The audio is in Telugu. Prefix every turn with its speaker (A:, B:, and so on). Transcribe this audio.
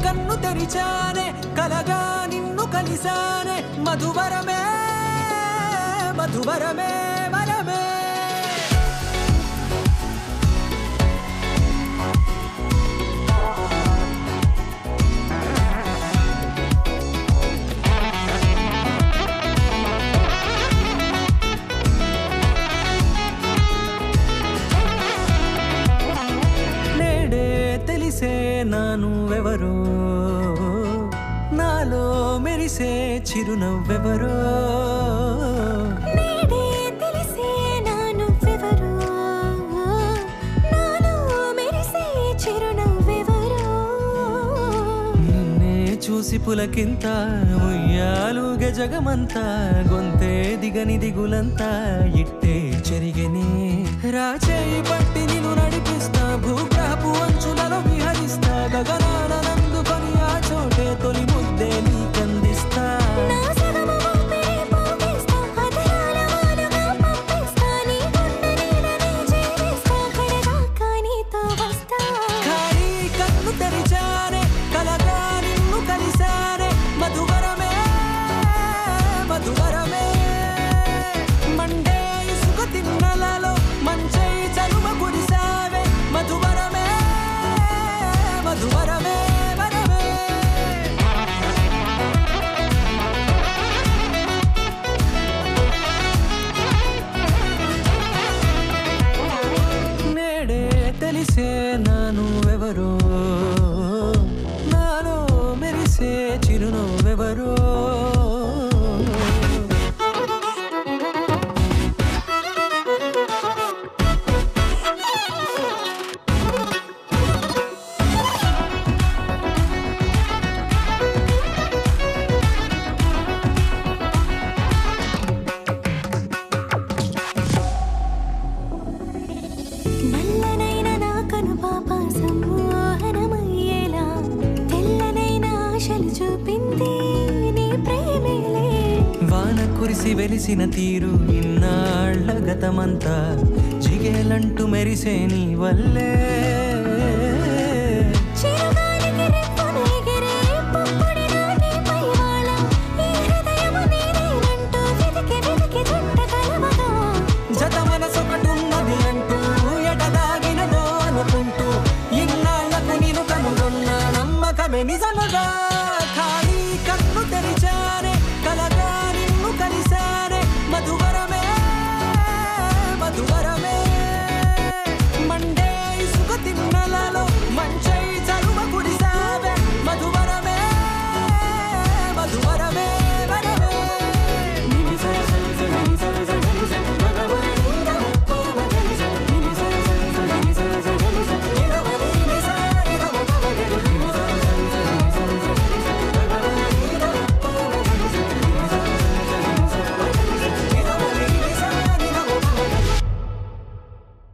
A: కన్ను తెరిచానే కలగా నిన్ను కలిసానే మధువరమే మధువరమే వరమే తెలిసే నానువెవరో నాలో మెరిసే చిరునవ్వెవరో
B: నేడే తెలిసే నానువెవరో నాలో మెరిసే చిరునవ్వెవరో
A: నిన్నే చూసి పులకింత ఉయ్యాలుగే జగమంతా గొంతే దిగని దిగులంతా ఇట్టే చెరిగెనే రాచేయి పట్టి నిన్ను నడిపిస్తా భూగ్రహపు అంచులలో విహరిస్తా గగనాల నందుకొని ఆ చోటే తొలి ముద్దే నీకందిస్తా
B: నా సగము ఊపిరి పోగిస్తా అదరాల వాలుగా పంపిస్తా నీ గుండె నీడనే జీవిస్తా కడదాకా నీతో వస్తా
A: ఖాళీ కన్ను తెరిచానే కలగా నిన్ను కలిసానే మధువరమే మధువరమే మండే ఇసుక తిన్నలలో మంచై చలువ కురిసావే మధువరమే మధువరమే వరమే నేడే తెలిసే నానువెవరో నాలో మెరిసే చిరునవ్వెవరో
B: నల్లనైన నా కనుపాప సమ్మోహనమయ్యేలా తెల్లనైన ఆశలు చూపింది నీ ప్రేమేలే
A: వాన కురిసి వెలిసిన తీరు ఇన్నాళ్ల గతమంతా జిగేలంటూ మెరిసే నీ వల్లే